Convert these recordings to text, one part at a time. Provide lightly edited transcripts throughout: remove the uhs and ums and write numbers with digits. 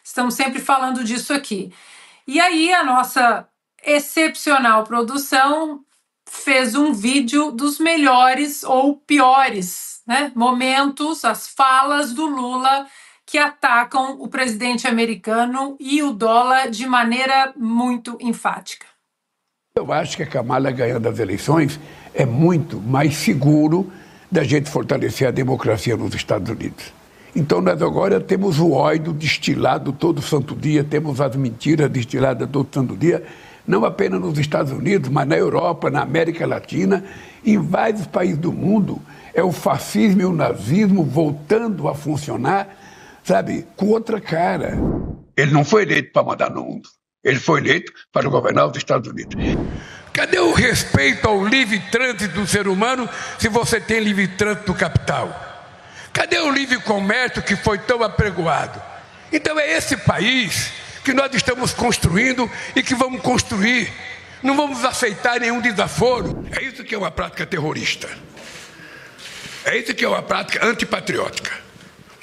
Estamos sempre falando disso aqui. E aí a nossa excepcional produção fez um vídeo dos melhores ou piores, né, momentos, as falas do Lula que atacam o presidente americano e o dólar de maneira muito enfática. Eu acho que a Kamala ganhando as eleições é muito mais seguro da gente fortalecer a democracia nos Estados Unidos. Então nós agora temos o ódio destilado todo santo dia, temos as mentiras destiladas todo santo dia, não apenas nos Estados Unidos, mas na Europa, na América Latina, em vários países do mundo. É o fascismo e o nazismo voltando a funcionar, sabe, com outra cara. Ele não foi eleito para mandar no mundo. Ele foi eleito para governar os Estados Unidos. Cadê o respeito ao livre trânsito do ser humano se você tem livre trânsito do capital? Cadê o livre comércio que foi tão apregoado? Então é esse país que nós estamos construindo e que vamos construir. Não vamos aceitar nenhum desaforo. É isso que é uma prática terrorista. É isso que é uma prática antipatriótica.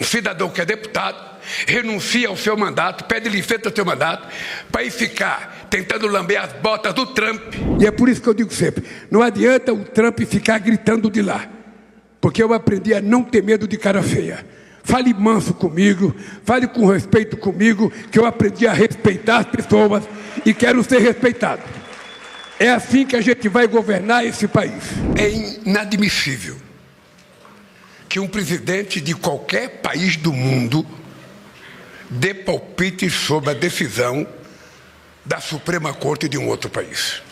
Um cidadão que é deputado renuncia ao seu mandato, pede licença ao seu mandato, para ir ficar tentando lamber as botas do Trump. E é por isso que eu digo sempre, não adianta o Trump ficar gritando de lá, porque eu aprendi a não ter medo de cara feia. Fale manso comigo, fale com respeito comigo, que eu aprendi a respeitar as pessoas e quero ser respeitado. É assim que a gente vai governar esse país. É inadmissível que um presidente de qualquer país do mundo dê palpite sobre a decisão da Suprema Corte de um outro país.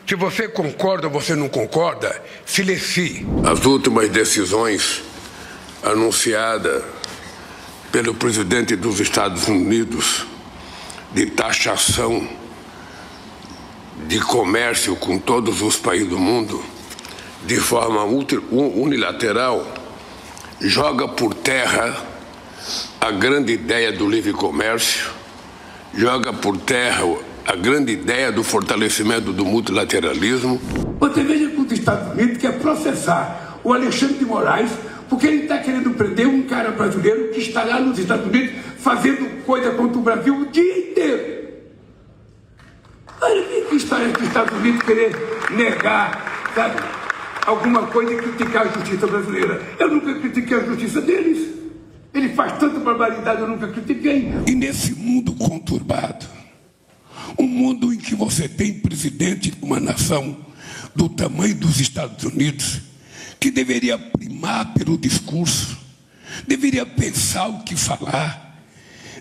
Se você concorda ou você não concorda, silencie. As últimas decisões anunciadas pelo presidente dos Estados Unidos de taxação de comércio com todos os países do mundo, de forma unilateral, joga por terra a grande ideia do livre comércio, joga por terra a grande ideia do fortalecimento do multilateralismo. Você veja que os Estados Unidos quer processar o Alexandre de Moraes porque ele está querendo prender um cara brasileiro que está lá nos Estados Unidos fazendo coisa contra o Brasil o dia inteiro. Olha que história dos Estados Unidos querer negar, sabe, alguma coisa e criticar a justiça brasileira. Eu nunca critiquei a justiça deles. Ele faz tanta barbaridade, eu nunca critiquei. E nesse mundo conturbado, um mundo em que você tem presidente de uma nação do tamanho dos Estados Unidos, que deveria primar pelo discurso, deveria pensar o que falar,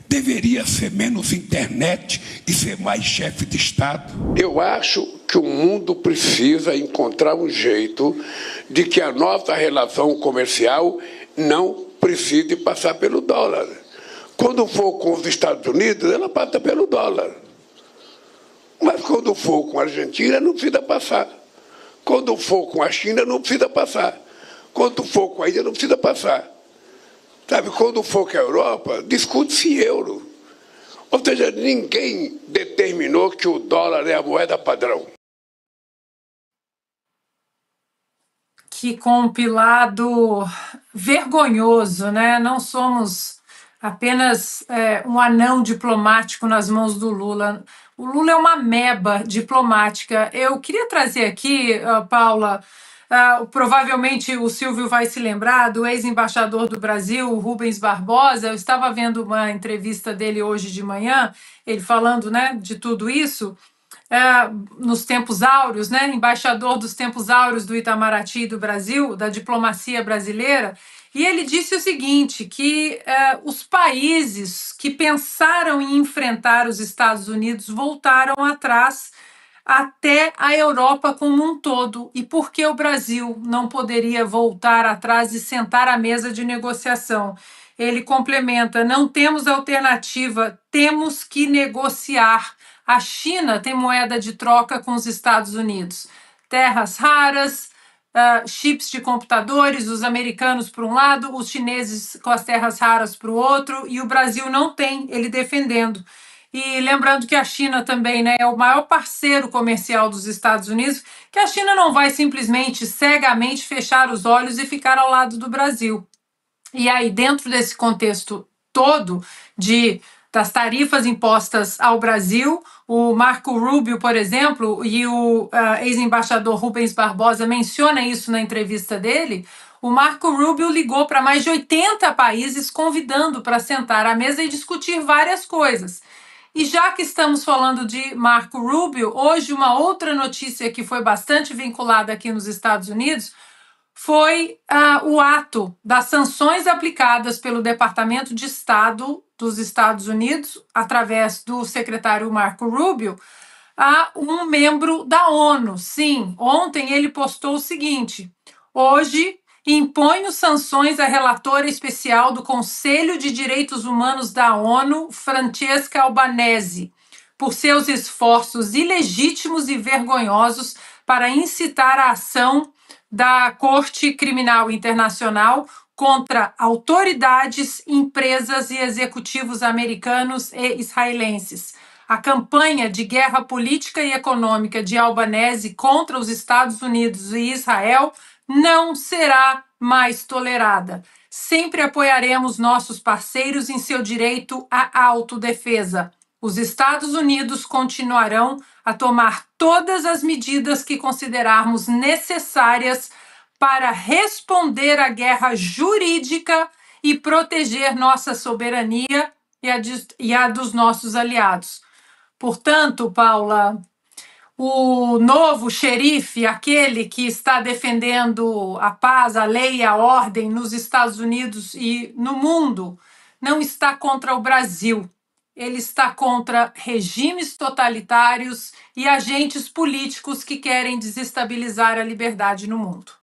deveria ser menos internet e ser mais chefe de Estado. Eu acho que o mundo precisa encontrar um jeito de que a nossa relação comercial não precise passar pelo dólar. Quando for com os Estados Unidos, ela passa pelo dólar. Mas quando for com a Argentina, não precisa passar. Quando for com a China, não precisa passar. Quando for com a Índia, não precisa passar. Sabe, quando for com a Europa, discute-se euro. Ou seja, ninguém determinou que o dólar é a moeda padrão. Que compilado vergonhoso, né? Não somos apenas um anão diplomático nas mãos do Lula. O Lula é uma ameba diplomática. Eu queria trazer aqui, Paula, provavelmente o Silvio vai se lembrar do ex-embaixador do Brasil, Rubens Barbosa. Eu estava vendo uma entrevista dele hoje de manhã, ele falando, né, de tudo isso. Nos tempos áureos, né, embaixador dos tempos áureos do Itamaraty do Brasil, da diplomacia brasileira, e ele disse o seguinte, que os países que pensaram em enfrentar os Estados Unidos voltaram atrás até a Europa como um todo. E por que o Brasil não poderia voltar atrás e sentar à mesa de negociação? Ele complementa, não temos alternativa, temos que negociar. A China tem moeda de troca com os Estados Unidos. Terras raras, chips de computadores, os americanos por um lado, os chineses com as terras raras para o outro, e o Brasil não tem, ele defendendo. E lembrando que a China também, né, é o maior parceiro comercial dos Estados Unidos, que a China não vai simplesmente, cegamente, fechar os olhos e ficar ao lado do Brasil. E aí, dentro desse contexto todo das tarifas impostas ao Brasil. O Marco Rubio, por exemplo, e o ex-embaixador Rubens Barbosa menciona isso na entrevista dele. O Marco Rubio ligou para mais de 80 países convidando para sentar à mesa e discutir várias coisas. E já que estamos falando de Marco Rubio, hoje uma outra notícia que foi bastante vinculada aqui nos Estados Unidos foi o ato das sanções aplicadas pelo Departamento de Estado dos Estados Unidos, através do secretário Marco Rubio, a um membro da ONU. Sim, ontem ele postou o seguinte: hoje imponho sanções à relatora especial do Conselho de Direitos Humanos da ONU, Francesca Albanese, por seus esforços ilegítimos e vergonhosos para incitar a ação da Corte Criminal Internacional contra autoridades, empresas e executivos americanos e israelenses. A campanha de guerra política e econômica de Albanese contra os Estados Unidos e Israel não será mais tolerada. Sempre apoiaremos nossos parceiros em seu direito à autodefesa. Os Estados Unidos continuarão a tomar todas as medidas que considerarmos necessárias para responder à guerra jurídica e proteger nossa soberania e a dos nossos aliados. Portanto, Paula, o novo xerife, aquele que está defendendo a paz, a lei e a ordem nos Estados Unidos e no mundo, não está contra o Brasil. Ele está contra regimes totalitários e agentes políticos que querem desestabilizar a liberdade no mundo.